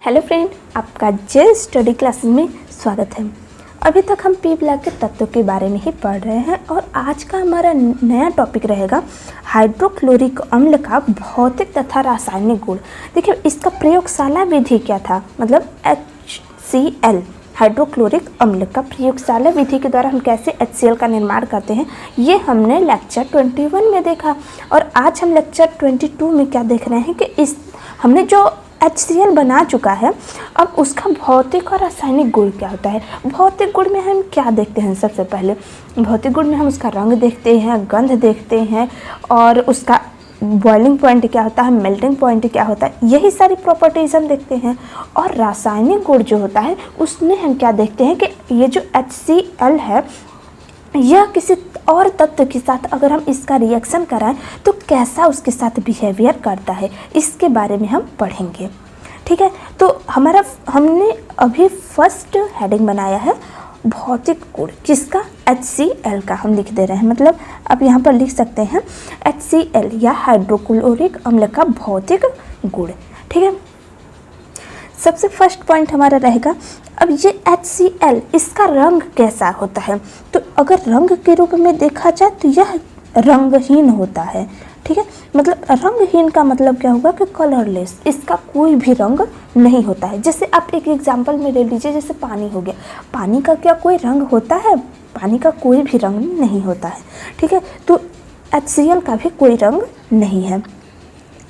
Hello friend, आपका जे study classes में स्वागत है। अभी तक हम पी ब्लॉक के तत्वों के बारे में ही पढ़ रहे हैं और आज का हमारा नया टॉपिक रहेगा हाइड्रोक्लोरिक अम्ल का भौतिक तथा रासायनिक गुण। देखिए, इसका प्रयोगशाला विधि क्या था, मतलब HCl हाइड्रोक्लोरिक अम्ल का प्रयोगशाला विधि के द्वारा हम कैसे HCl का निर्माण करते हैं, ये हमने लेक्चर 21 में देखा। और आज हम लेक्चर 22 में क्या देख रहे हैं कि इस हमने जो HCl बना चुका है, अब उसका भौतिक और रासायनिक गुण क्या होता है। भौतिक गुण में हम क्या देखते हैं, सबसे पहले भौतिक गुण में हम उसका रंग देखते हैं, गंध देखते हैं और उसका बॉइलिंग पॉइंट क्या होता है, मेल्टिंग पॉइंट क्या होता है, यही सारी प्रॉपर्टीज हम देखते हैं। और रासायनिक गुण जो होता है उसमें हम क्या देखते हैं कि ये जो HCl है यह किसी और तत्व के साथ अगर हम इसका रिएक्शन कराएं तो कैसा उसके साथ बिहेवियर करता है, इसके बारे में हम पढ़ेंगे। ठीक है, तो हमने अभी फर्स्ट हेडिंग बनाया है भौतिक गुण, किसका, HCl का हम लिख दे रहे हैं। मतलब अब यहाँ पर लिख सकते हैं HCl या हाइड्रोक्लोरिक अम्ल का भौतिक गुण। ठीक है, सबसे फर्स्ट पॉइंट हमारा रहेगा, अब ये HCl इसका रंग कैसा होता है। तो अगर रंग के रूप में देखा जाए तो यह रंगहीन होता है। ठीक है, मतलब रंगहीन का मतलब क्या होगा कि कलरलेस, इसका कोई भी रंग नहीं होता है। जैसे आप एक एग्जांपल में ले लीजिए, जैसे पानी हो गया, पानी का क्या कोई रंग होता है, पानी का कोई भी रंग नहीं होता है। ठीक है, तो HCl का भी कोई रंग नहीं है।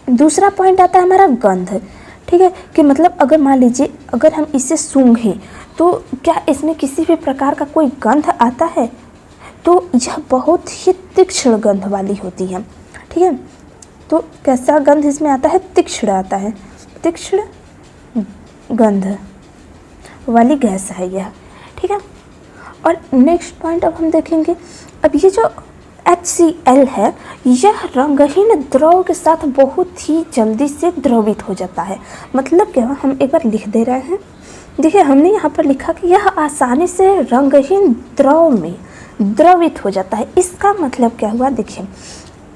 दूसरा पॉइंट आता है हमारा गंध। ठीक है, कि मतलब अगर मान लीजिए अगर हम इसे सूंघें तो क्या इसमें किसी भी प्रकार का कोई गंध आता है, तो यह बहुत ही तीक्ष्ण गंध वाली होती है। ठीक है, तो कैसा गंध इसमें आता है, तीक्ष्ण आता है, तीक्ष्ण गंध वाली गैस है यह। ठीक है, और नेक्स्ट पॉइंट अब हम देखेंगे, अब ये जो HCl है यह रंगहीन द्रव के साथ बहुत ही जल्दी से द्रवित हो जाता है। मतलब क्या, हम एक बार लिख दे रहे हैं। देखिए, हमने यहाँ पर लिखा कि यह आसानी से रंगहीन द्रव में द्रवित हो जाता है। इसका मतलब क्या हुआ, देखिए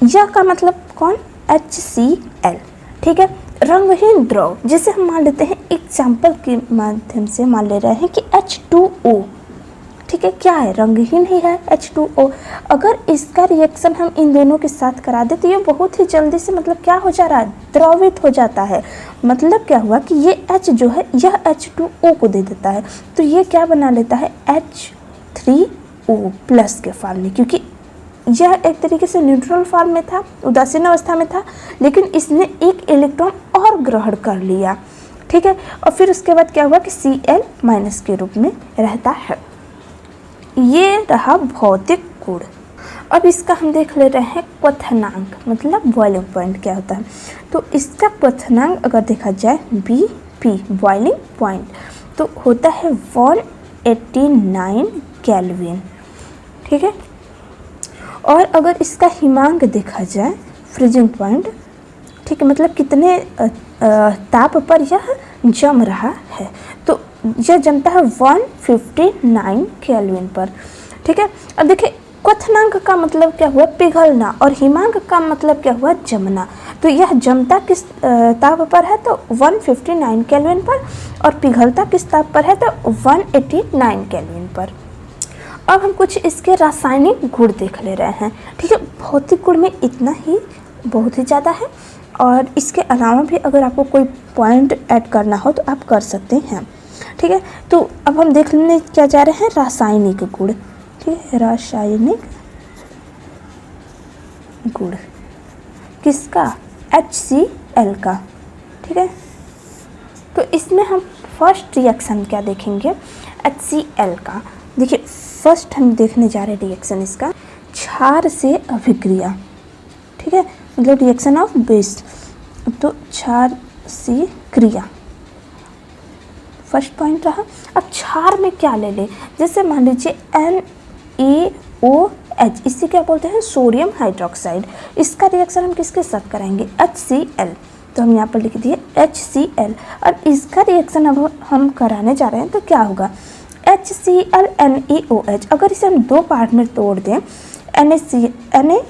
यह का मतलब कौन, HCl। ठीक है, रंगहीन द्रव, जैसे हम मान लेते हैं एग्जाम्पल के माध्यम से मान ले रहे हैं कि H2O। ठीक है, क्या है, रंगहीन ही है H2O। अगर इसका रिएक्शन हम इन दोनों के साथ करा दें तो ये बहुत ही जल्दी से मतलब क्या हो जा रहा है, द्रवित हो जाता है। मतलब क्या हुआ कि ये H जो है यह H2O को दे देता है, तो ये क्या बना लेता है, H3O प्लस के फॉर्म में, क्योंकि यह एक तरीके से न्यूट्रल फॉर्म में था, उदासीन अवस्था में था, लेकिन इसने एक इलेक्ट्रॉन और ग्रहण कर लिया। ठीक है, और फिर उसके बाद क्या हुआ कि Cl माइनस के रूप में रहता है। ये रहा भौतिक गुण। अब इसका हम देख ले रहे हैं क्वथनांक, मतलब बॉइलिंग पॉइंट क्या होता है। तो इसका क्वथनांक अगर देखा जाए BP बॉइलिंग पॉइंट तो होता है 189 केल्विन। ठीक है, और अगर इसका हिमांक देखा जाए, फ्रीजिंग पॉइंट, ठीक है, मतलब कितने ताप पर यह जम रहा है, तो यह जमता है 159 केल्विन पर। ठीक है, अब देखिए क्वथनांक का मतलब क्या हुआ, पिघलना, और हिमांक का मतलब क्या हुआ, जमना। तो यह जमता किस ताप पर है, तो 159 केल्विन पर, और पिघलता किस ताप पर है, तो 189 केल्विन पर। अब हम कुछ इसके रासायनिक गुण देख ले रहे हैं। ठीक है, भौतिक गुण में इतना ही बहुत ही ज़्यादा है, और इसके अलावा भी अगर आपको कोई पॉइंट ऐड करना हो तो आप कर सकते हैं। ठीक है, तो अब हम देखने क्या जा रहे हैं, रासायनिक गुण। ठीक है, रासायनिक गुण किसका, HCl का। ठीक है, तो इसमें हम फर्स्ट रिएक्शन क्या देखेंगे, HCl का। देखिए, फर्स्ट हम देखने जा रहे हैं रिएक्शन इसका, क्षार से अभिक्रिया। ठीक है, मतलब रिएक्शन ऑफ बेस, तो क्षार से क्रिया फर्स्ट पॉइंट रहा। अब क्षार में क्या ले ले, जैसे मान लीजिए NaOH, इसे क्या बोलते हैं, सोडियम हाइड्रोक्साइड। इसका रिएक्शन हम किसके साथ कराएंगे, HCl। तो हम यहाँ पर लिख दिए HCl, और इसका रिएक्शन अब हम कराने जा रहे हैं तो क्या होगा, HCl NaOH। अगर इसे हम दो पार्ट में तोड़ दें, NaO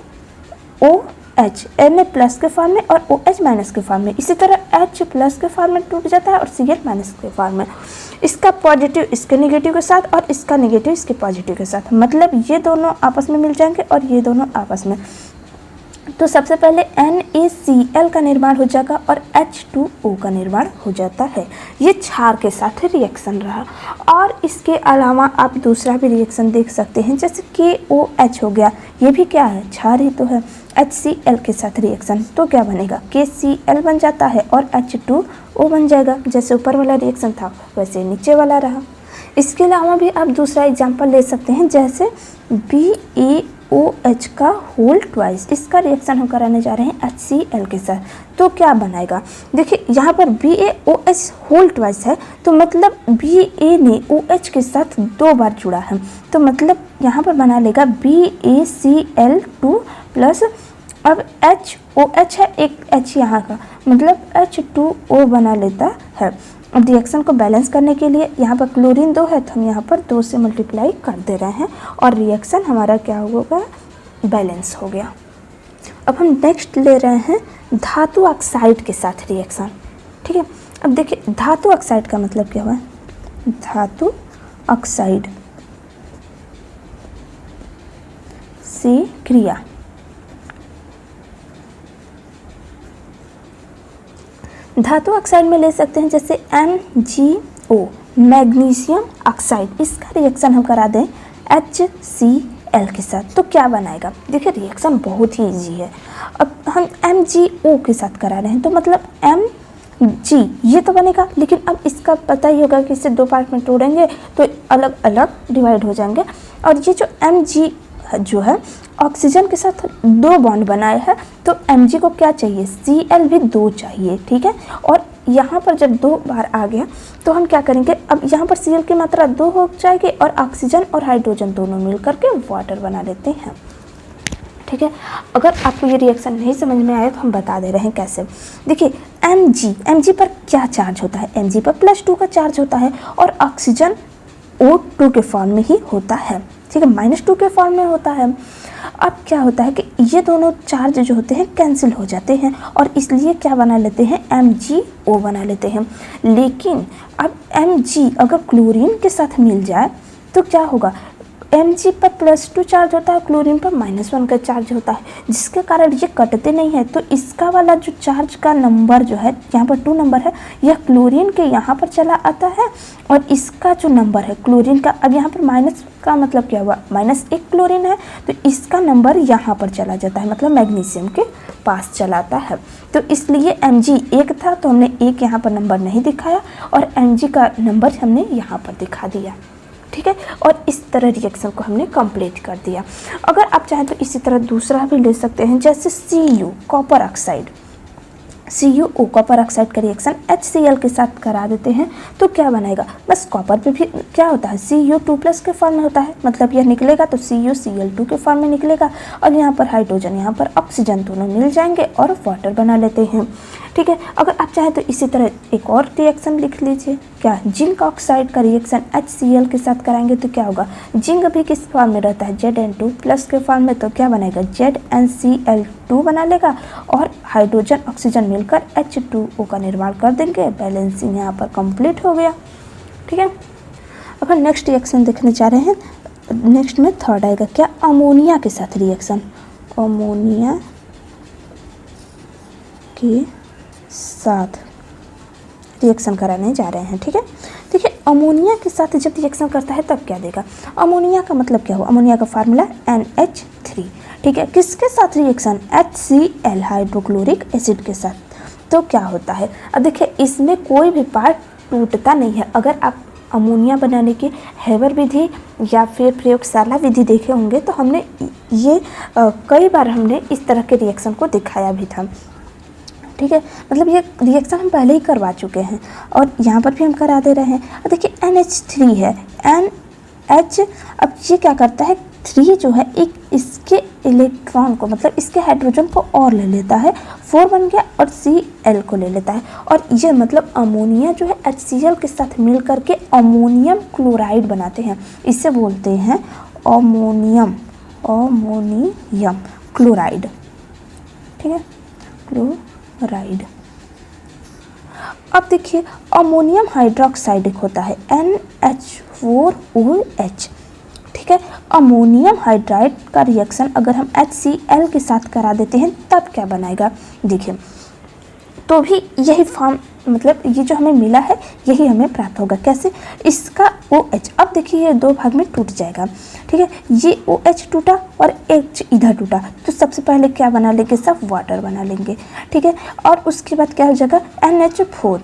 H Na प्लस के फॉर्म में और OH माइनस के फॉर्म में, इसी तरह H प्लस के फॉर्म में टूट जाता है और Cl माइनस के फॉर्म में, इसका पॉजिटिव इसके नेगेटिव के साथ और इसका नेगेटिव इसके पॉजिटिव के साथ, मतलब ये दोनों आपस में मिल जाएंगे और ये दोनों आपस में। तो सबसे पहले NaCl का निर्माण हो जाएगा और H2O का निर्माण हो जाता है। ये क्षार के साथ रिएक्शन रहा। और इसके अलावा आप दूसरा भी रिएक्शन देख सकते हैं, जैसे KOH हो गया, ये भी क्या है, क्षार ही तो है। HCl के साथ रिएक्शन, तो क्या बनेगा, KCl बन जाता है और H2O बन जाएगा। जैसे ऊपर वाला रिएक्शन था वैसे नीचे वाला रहा। इसके अलावा भी आप दूसरा एग्जाम्पल ले सकते हैं, जैसे BaOH का होल ट्वाइस, इसका रिएक्शन हम कराने जा रहे हैं HCl के साथ, तो क्या बनाएगा। देखिए यहाँ पर BaOH होल ट्वाइस है, तो मतलब Ba ने OH के साथ 2 बार जुड़ा है, तो मतलब यहाँ पर बना लेगा BaCl2 प्लस, अब HOH है, एक H यहाँ का, मतलब H2O बना लेता है। अब रिएक्शन को बैलेंस करने के लिए यहाँ पर क्लोरीन 2 है, तो हम यहाँ पर 2 से मल्टीप्लाई कर दे रहे हैं और रिएक्शन हमारा क्या होगा, बैलेंस हो गया। अब हम नेक्स्ट ले रहे हैं धातु ऑक्साइड के साथ रिएक्शन। ठीक है, अब देखिए धातु ऑक्साइड का मतलब क्या हुआ, धातु ऑक्साइड से क्रिया, धातु ऑक्साइड में ले सकते हैं जैसे MgO मैग्नीशियम ऑक्साइड, इसका रिएक्शन हम करा दें HCl के साथ, तो क्या बनाएगा। देखिए रिएक्शन बहुत ही इजी है। अब हम MgO के साथ करा रहे हैं, तो मतलब Mg ये तो बनेगा, लेकिन अब इसका पता ही होगा कि इसे 2 पार्ट में तोड़ेंगे तो अलग अलग डिवाइड हो जाएंगे। और ये जो Mg जो है ऑक्सीजन के साथ 2 बॉन्ड बनाए हैं, तो Mg को क्या चाहिए, Cl भी 2 चाहिए। ठीक है, और यहाँ पर जब 2 बार आ गया तो हम क्या करेंगे, अब यहाँ पर Cl की मात्रा 2 हो जाएगी और ऑक्सीजन और हाइड्रोजन दोनों मिल करके वाटर बना लेते हैं। ठीक है, अगर आपको ये रिएक्शन नहीं समझ में आए तो हम बता दे रहे हैं कैसे। देखिए Mg पर क्या चार्ज होता है, Mg पर +2 का चार्ज होता है और ऑक्सीजन O2 के फॉर्म में ही होता है। ठीक है, -2 के फॉर्म में होता है। अब क्या होता है कि ये दोनों चार्ज जो होते हैं कैंसिल हो जाते हैं और इसलिए क्या बना लेते हैं, MgO बना लेते हैं। लेकिन अब Mg अगर क्लोरीन के साथ मिल जाए तो क्या होगा, Mg पर +2 चार्ज होता है, क्लोरीन पर -1 का चार्ज होता है, जिसके कारण ये कटते नहीं है। तो इसका वाला जो चार्ज का नंबर जो है, यहाँ पर 2 नंबर है, यह क्लोरीन के यहाँ पर चला आता है और इसका जो नंबर है क्लोरीन का, अब यहाँ पर माइनस का मतलब क्या हुआ, -1 क्लोरीन है, तो इसका नंबर यहाँ पर चला जाता है, मतलब मैग्नीशियम के पास चलाता है। तो इसलिए Mg 1 था तो हमने 1 यहाँ पर नंबर नहीं दिखाया और Mg का नंबर हमने यहाँ पर दिखा दिया। ठीक है, और इस तरह रिएक्शन को हमने कंप्लीट कर दिया। अगर आप चाहें तो इसी तरह दूसरा भी ले सकते हैं, जैसे Cu copper oxide, CuO copper oxide का रिएक्शन HCl के साथ करा देते हैं, तो क्या बनाएगा, बस कॉपर पे भी क्या होता है, Cu2+ के फॉर्म में होता है, मतलब यह निकलेगा तो CuCl2 के फॉर्म में निकलेगा और यहाँ पर हाइड्रोजन यहाँ पर ऑक्सीजन दोनों मिल जाएंगे और वाटर बना लेते हैं। ठीक है, अगर आप चाहें तो इसी तरह एक और रिएक्शन लिख लीजिए, क्या, जिंक ऑक्साइड का रिएक्शन HCl के साथ कराएंगे तो क्या होगा, जिंक भी किस फॉर्म में रहता है, Zn2+ के फॉर्म में, तो क्या बनेगा, ZnCl2 बना लेगा और हाइड्रोजन ऑक्सीजन मिलकर H2O का निर्माण कर देंगे। बैलेंसिंग यहाँ पर कंप्लीट हो गया। ठीक है, अब हम नेक्स्ट रिएक्शन देखने जा रहे हैं। नेक्स्ट में थर्ड आएगा क्या, अमोनिया के साथ रिएक्शन, अमोनिया के साथ रिएक्शन कराने जा रहे हैं। ठीक है, देखिए अमोनिया के साथ जब रिएक्शन करता है तब क्या देगा, अमोनिया का मतलब क्या हुआ, अमोनिया का फार्मूला NH3। ठीक है, किसके साथ रिएक्शन, HCl हाइड्रोक्लोरिक एसिड के साथ, तो क्या होता है। अब देखिए इसमें कोई भी पार्ट टूटता नहीं है। अगर आप अमोनिया बनाने की हेबर विधि या फिर प्रयोगशाला विधि देखे होंगे तो हमने ये कई बार हमने इस तरह के रिएक्शन को दिखाया भी था। ठीक है, मतलब ये रिएक्शन हम पहले ही करवा चुके हैं और यहाँ पर भी हम करा दे रहे हैं। अब देखिए NH3 है, NH, अब ये क्या करता है, 3 जो है एक इसके इलेक्ट्रॉन को, मतलब इसके हाइड्रोजन को और ले लेता है, 4 बन गया और Cl को ले लेता है और ये मतलब अमोनिया जो है HCl के साथ मिल करके अमोनियम क्लोराइड बनाते हैं। इसे बोलते हैं अमोनियम क्लोराइड। ठीक है, क्लोराइड। अब देखिए अमोनियम हाइड्रोक्साइड एक होता है NH4OH, ठीक है। अमोनियम हाइड्राइड का रिएक्शन अगर हम HCl के साथ करा देते हैं तब क्या बनाएगा, देखिए तो भी यही फॉर्म, मतलब ये जो हमें मिला है यही हमें प्राप्त होगा। कैसे, इसका OH, अब देखिए ये दो भाग में टूट जाएगा, ठीक है। ये OH टूटा और H इधर टूटा, तो सबसे पहले क्या बना लेंगे, सब वाटर बना लेंगे, ठीक है। और उसके बाद क्या हो जाएगा, NH4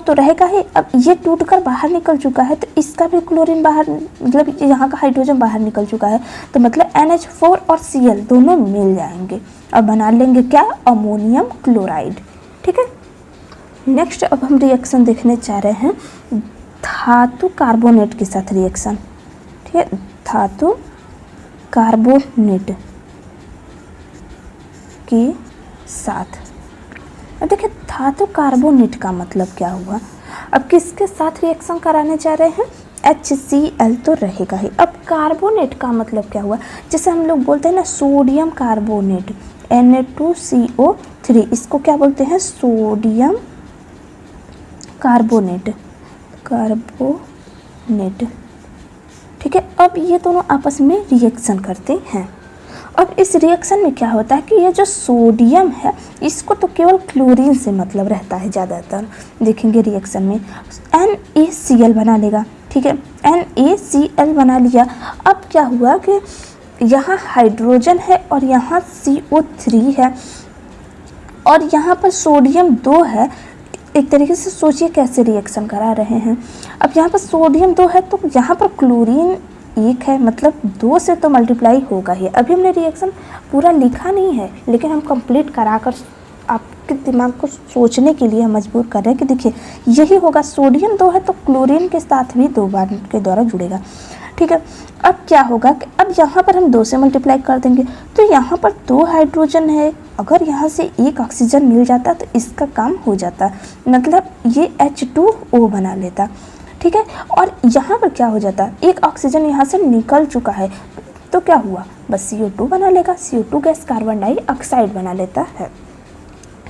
तो रहेगा ही। अब ये टूटकर बाहर निकल चुका है तो इसका भी क्लोरीन बाहर, मतलब यहाँ का हाइड्रोजन बाहर निकल चुका है, तो मतलब NH4 और Cl दोनों मिल जाएंगे और बना लेंगे क्या, अमोनियम क्लोराइड, ठीक है। नेक्स्ट अब हम रिएक्शन देखने जा रहे हैं धातु कार्बोनेट के साथ रिएक्शन, ठीक है, धातु कार्बोनेट के साथ। अब देखिए धातु कार्बोनेट का मतलब क्या हुआ, अब किसके साथ रिएक्शन कराने जा रहे हैं, HCl तो रहेगा ही। अब कार्बोनेट का मतलब क्या हुआ, जैसे हम लोग बोलते हैं ना सोडियम कार्बोनेट Na2CO3, इसको क्या बोलते हैं, सोडियम कार्बोनेट, ठीक है। अब ये दोनों आपस में रिएक्शन करते हैं। अब इस रिएक्शन में क्या होता है कि ये जो सोडियम है इसको तो केवल क्लोरीन से मतलब रहता है ज़्यादातर, देखेंगे रिएक्शन में NaCl बना लेगा, ठीक है। NaCl बना लिया। अब क्या हुआ कि यहाँ हाइड्रोजन है और यहाँ CO3 है और यहाँ पर सोडियम 2 है। एक तरीके से सोचिए कैसे रिएक्शन करा रहे हैं। अब यहाँ पर सोडियम 2 है तो यहाँ पर क्लोरीन 1 है, मतलब 2 से तो मल्टीप्लाई होगा ही। अभी हमने रिएक्शन पूरा लिखा नहीं है लेकिन हम कंप्लीट कराकर आपके दिमाग को सोचने के लिए मजबूर कर रहे हैं कि देखिए यही होगा, सोडियम 2 है तो क्लोरीन के साथ भी 2 बार के द्वारा जुड़ेगा, ठीक है। अब क्या होगा कि अब यहाँ पर हम 2 से मल्टीप्लाई कर देंगे तो यहाँ पर 2 हाइड्रोजन है, अगर यहाँ से 1 ऑक्सीजन मिल जाता तो इसका काम हो जाता, मतलब ये H2O बना लेता, ठीक है। और यहाँ पर क्या हो जाता, 1 ऑक्सीजन यहाँ से निकल चुका है तो क्या हुआ, बस CO2 बना लेगा, CO2 गैस कार्बन डाइऑक्साइड बना लेता है,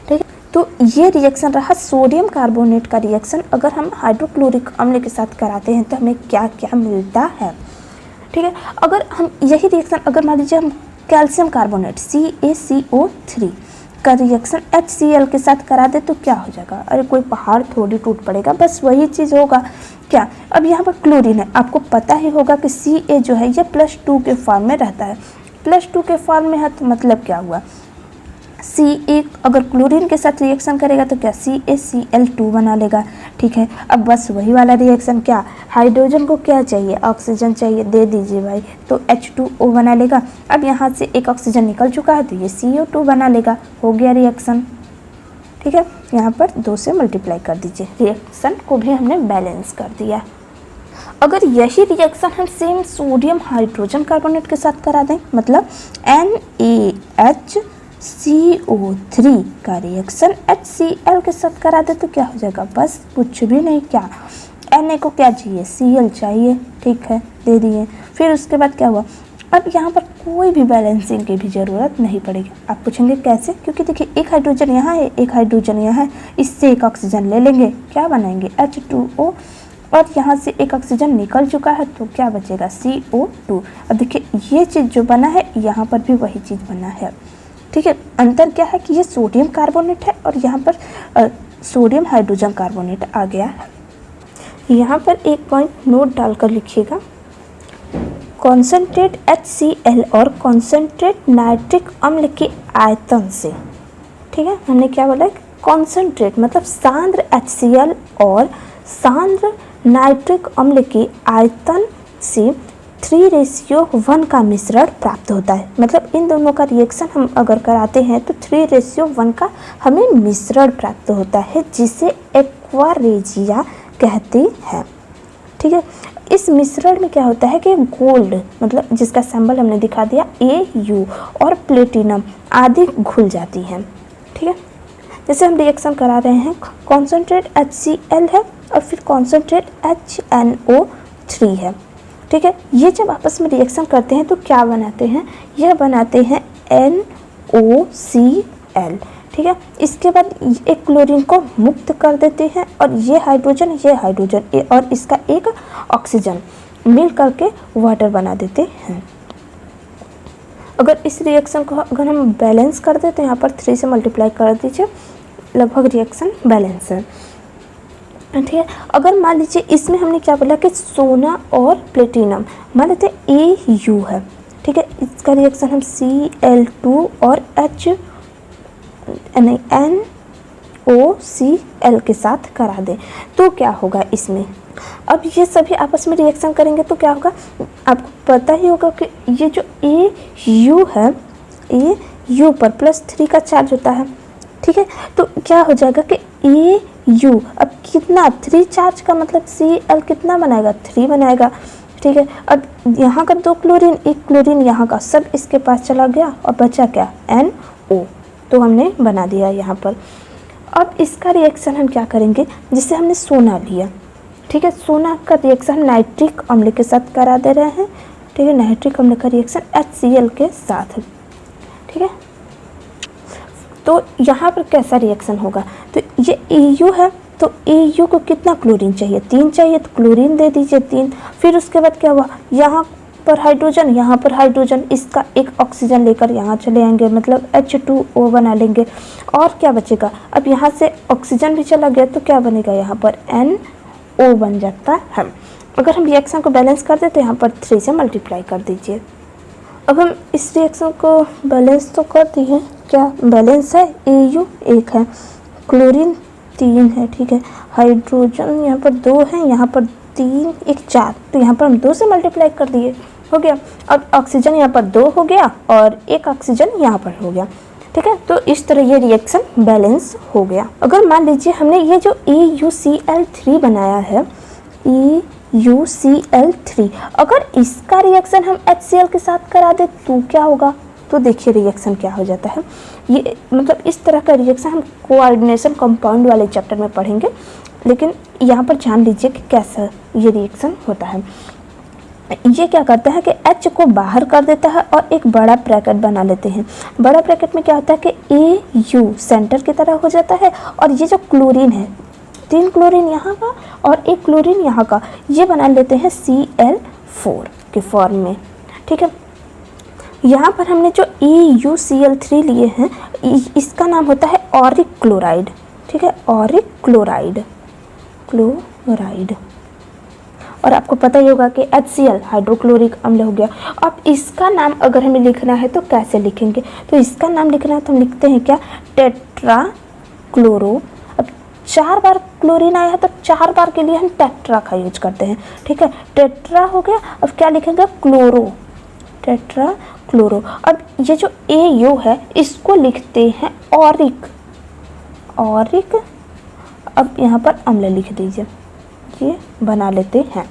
ठीक है। तो ये रिएक्शन रहा सोडियम कार्बोनेट का रिएक्शन। अगर हम हाइड्रोक्लोरिक अम्ल के साथ कराते हैं तो हमें क्या क्या मिलता है, ठीक है। अगर हम यही रिएक्शन अगर मान लीजिए हम कैल्शियम कार्बोनेट CaCO3 का रिएक्शन HCl के साथ करा दे तो क्या हो जाएगा, अरे कोई पहाड़ थोड़ी टूट पड़ेगा, बस वही चीज़ होगा क्या। अब यहाँ पर क्लोरीन है, आपको पता ही होगा कि Ca जो है ये +2 के फॉर्म में रहता है, +2 के फॉर्म में है तो मतलब क्या हुआ, Ca अगर क्लोरीन के साथ रिएक्शन करेगा तो क्या CaCl2 बना लेगा, ठीक है। अब बस वही वाला रिएक्शन, क्या हाइड्रोजन को क्या चाहिए, ऑक्सीजन चाहिए, दे दीजिए भाई, तो H2O बना लेगा। अब यहाँ से 1 ऑक्सीजन निकल चुका है तो ये CO2 बना लेगा, हो गया रिएक्शन, ठीक है। यहाँ पर 2 से मल्टीप्लाई कर दीजिए, रिएक्शन को भी हमने बैलेंस कर दिया। अगर यही रिएक्शन हम सेम सोडियम हाइड्रोजन कार्बोनेट के साथ करा दें, मतलब NaHCO3 का रिएक्शन HCl के साथ करा दे तो क्या हो जाएगा, बस कुछ भी नहीं, क्या Na को क्या चाहिए, Cl चाहिए, ठीक है, दे दिए। फिर उसके बाद क्या हुआ, अब यहाँ पर कोई भी बैलेंसिंग की भी ज़रूरत नहीं पड़ेगी। आप पूछेंगे कैसे, क्योंकि देखिए 1 हाइड्रोजन यहाँ है, 1 हाइड्रोजन यहाँ है, इससे 1 ऑक्सीजन ले लेंगे, क्या बनाएंगे H2O, और यहाँ से 1 ऑक्सीजन निकल चुका है तो क्या बचेगा CO2। अब देखिए ये चीज़ जो बना है यहाँ पर भी वही चीज़ बना है, ठीक है। अंतर क्या है कि ये सोडियम कार्बोनेट है और यहाँ पर सोडियम हाइड्रोजन कार्बोनेट आ गया है। यहाँ पर एक पॉइंट नोट डालकर लिखिएगा, कॉन्सेंट्रेट HCl और कॉन्सेंट्रेट नाइट्रिक अम्ल के आयतन से, ठीक है। हमने क्या बोला, कॉन्सेंट्रेट मतलब सांद्र HCl और सांद्र नाइट्रिक अम्ल के आयतन से 3:1 का मिश्रण प्राप्त होता है। मतलब इन दोनों का रिएक्शन हम अगर कराते हैं तो 3:1 का हमें मिश्रण प्राप्त होता है, जिसे एक्वारेजिया कहते हैं, ठीक है। इस मिश्रण में क्या होता है कि गोल्ड, मतलब जिसका सिंबल हमने दिखा दिया Au, और प्लेटिनम आदि घुल जाती हैं, ठीक है। जैसे हम रिएक्शन करा रहे हैं, कॉन्सेंट्रेट HCl है और फिर कॉन्सेंट्रेट HNO3 है, ठीक है। ये जब आपस में रिएक्शन करते हैं तो क्या बनाते हैं, यह बनाते हैं NOCl। ठीक है, इसके बाद एक क्लोरीन को मुक्त कर देते हैं और ये हाइड्रोजन और इसका एक ऑक्सीजन मिल करके वाटर बना देते हैं। अगर इस रिएक्शन को अगर हम बैलेंस कर दें तो यहाँ पर 3 से मल्टीप्लाई कर दीजिए, लगभग रिएक्शन बैलेंस है। ठीक है, अगर मान लीजिए इसमें हमने क्या बोला कि सोना और प्लेटिनम, मान लेते AU है। ठीक है, इसका रिएक्शन हम Cl2 और NOCl के साथ करा दें तो क्या होगा इसमें। अब ये सभी आपस में रिएक्शन करेंगे तो क्या होगा, आपको पता ही होगा कि ये जो AU है, AU पर +3 का चार्ज होता है। ठीक है, तो क्या हो जाएगा कि AU अब कितना 3 चार्ज का मतलब Cl कितना बनाएगा, 3 बनाएगा। ठीक है, अब यहाँ का 2 क्लोरीन, 1 क्लोरीन यहाँ का सब इसके पास चला गया और बचा क्या, NO, तो हमने बना दिया यहाँ पर। अब इसका रिएक्शन हम क्या करेंगे, जिससे हमने सोना लिया। ठीक है, सोना का रिएक्शन हम नाइट्रिक अम्ल के साथ करा दे रहे हैं। ठीक है, नाइट्रिक अम्ल का रिएक्शन HCl के साथ। ठीक है, तो यहाँ पर कैसा रिएक्शन होगा, तो ये AU है तो AU को कितना क्लोरीन चाहिए, 3 चाहिए, तो क्लोरीन दे दीजिए 3। फिर उसके बाद क्या हुआ, यहाँ पर हाइड्रोजन, यहाँ पर हाइड्रोजन, इसका एक ऑक्सीजन लेकर यहाँ चले आएंगे, मतलब H2O बना लेंगे। और क्या बचेगा, अब यहाँ से ऑक्सीजन भी चला गया तो क्या बनेगा, यहाँ पर NO बन जाता है। अगर हम रिएक्शन को बैलेंस कर दें तो यहाँ पर 3 से मल्टीप्लाई कर दीजिए। अब हम इस रिएक्शन को बैलेंस तो कर दिए, क्या बैलेंस है, AU 1 है, क्लोरीन 3 है। ठीक है, हाइड्रोजन यहाँ पर 2 है, यहाँ पर 3, 1 4, तो यहाँ पर हम 2 से मल्टीप्लाई कर दिए, हो गया। अब ऑक्सीजन यहाँ पर 2 हो गया और एक ऑक्सीजन यहाँ पर हो गया। ठीक है, तो इस तरह ये रिएक्शन बैलेंस हो गया। अगर मान लीजिए हमने ये जो EuCl3 बनाया है, EuCl3, अगर इसका रिएक्शन हम HCl के साथ करा दे तो क्या होगा, तो देखिए रिएक्शन क्या हो जाता है। ये मतलब इस तरह का रिएक्शन हम कोऑर्डिनेशन कंपाउंड वाले चैप्टर में पढ़ेंगे, लेकिन यहाँ पर जान लीजिए कि कैसा ये रिएक्शन होता है। ये क्या करता है कि H को बाहर कर देता है और एक बड़ा ब्रैकेट बना लेते हैं। बड़ा ब्रैकेट में क्या होता है कि AU सेंटर की तरह हो जाता है और ये जो क्लोरीन है, 3 क्लोरीन यहाँ का और 1 क्लोरीन यहाँ का, ये बना लेते हैं Cl4 के फॉर्म में। ठीक है, यहाँ पर हमने जो EuCl3 लिए हैं इसका नाम होता है ऑरिक क्लोराइड। ठीक है, ऑरिक क्लोराइड, और आपको पता ही होगा कि HCl हाइड्रोक्लोरिक अम्ल हो गया। अब इसका नाम अगर हमें लिखना है तो कैसे लिखेंगे, तो इसका नाम लिखना है तो हम लिखते हैं क्या, टेट्रा क्लोरो। अब 4 बार क्लोरीन आया है तो 4 बार के लिए हम टेट्रा का यूज करते हैं। ठीक है, टेट्रा हो गया। अब क्या लिखेंगे, क्लोरो, टेट्रा क्लोरो। अब ये जो AU है इसको लिखते हैं ऑरिक, अब यहाँ पर अम्ल लिख दीजिए, ये बना लेते हैं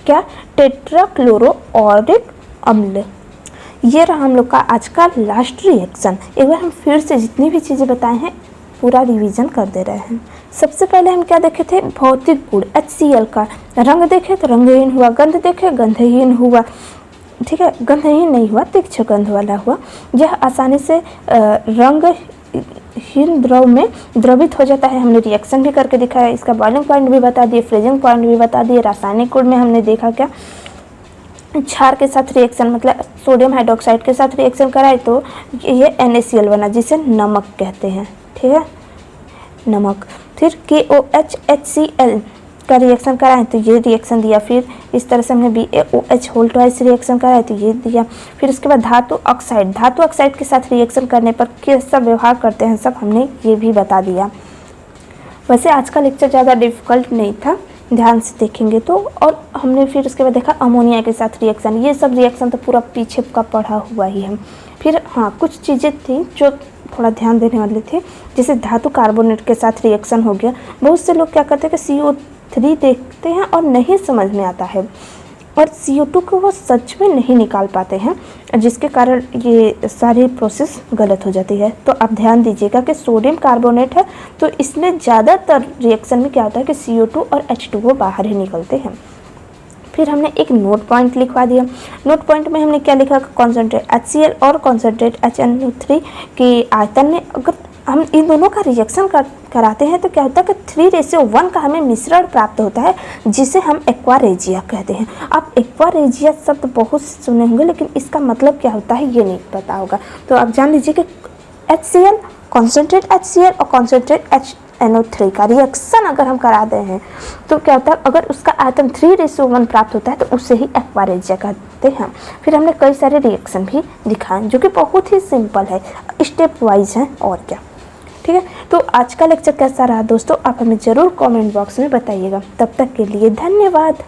क्या, टेट्रा क्लोरो ऑरिक अम्ल। ये रहा हम लोग का आज का लास्ट रिएक्शन। एक बार हम फिर से जितनी भी चीज़ें बताए हैं पूरा रिवीजन कर दे रहे हैं। सबसे पहले हम क्या देखे थे, भौतिक गुण HCl का रंग देखे तो रंगहीन हुआ, गंध देखे गंधहीन हुआ। ठीक है, गंधहीन नहीं हुआ, तीक्ष्ण गंध वाला हुआ। यह आसानी से रंगहीन द्रव में द्रवित हो जाता है। हमने रिएक्शन भी करके दिखाया, इसका बॉइलिंग पॉइंट भी बता दिए, फ्रीजिंग पॉइंट भी बता दिए। रासायनिक गुण में हमने देखा क्या, क्षार के साथ रिएक्शन मतलब सोडियम हाइड्रोक्साइड के साथ रिएक्शन कराए तो ये NaCl बना, जिसे नमक कहते हैं। ठीक है, नमक। फिर KOH HCl का रिएक्शन कराएं तो ये रिएक्शन दिया। फिर इस तरह से हमने BaOH होल ट्वाइस रिएक्शन कराया तो ये दिया। फिर उसके बाद धातु ऑक्साइड के साथ रिएक्शन करने पर कैसा व्यवहार करते हैं सब हमने ये भी बता दिया। वैसे आज का लेक्चर ज़्यादा डिफ़िकल्ट नहीं था, ध्यान से देखेंगे तो। और हमने फिर उसके बाद देखा अमोनिया के साथ रिएक्शन, ये सब रिएक्शन तो पूरा पीछे का पढ़ा हुआ ही है। फिर हाँ, कुछ चीज़ें थी जो थोड़ा ध्यान देने वाले थे, जैसे धातु कार्बोनेट के साथ रिएक्शन हो गया। बहुत से लोग क्या करते हैं कि CO3 देखते हैं और नहीं समझ में आता है, और CO2 को वो सच में नहीं निकाल पाते हैं, जिसके कारण ये सारी प्रोसेस गलत हो जाती है। तो आप ध्यान दीजिएगा कि सोडियम कार्बोनेट है तो इसमें ज़्यादातर रिएक्शन में क्या होता है कि CO2 और H2O बाहर ही निकलते हैं। फिर हमने एक नोट पॉइंट लिखवा दिया। नोट पॉइंट में हमने क्या लिखा, कॉन्सेंट्रेट HCl और कॉन्सेंट्रेट HNO3 के आयतन में अगर हम इन दोनों का रिएक्शन कराते हैं तो क्या होता है कि 3:1 का हमें मिश्रण प्राप्त होता है, जिसे हम एक्वारेजिया कहते हैं। आप एक्वारेजिया शब्द बहुत सुने होंगे, लेकिन इसका मतलब क्या होता है ये नहीं पता होगा। तो आप जान लीजिए कि HCl, कॉन्सेंट्रेट HCl और कॉन्सेंट्रेट HNO3 का रिएक्शन अगर हम करा दे हैं तो क्या होता है, अगर उसका आयतन 3:1 प्राप्त होता है तो उससे ही एक्वारेजिया कहते हैं। फिर हमने कई सारे रिएक्शन भी दिखाए जो कि बहुत ही सिंपल है, स्टेप वाइज है और क्या। ठीक है, तो आज का लेक्चर कैसा रहा दोस्तों, आप हमें ज़रूर कमेंट बॉक्स में बताइएगा। तब तक के लिए धन्यवाद।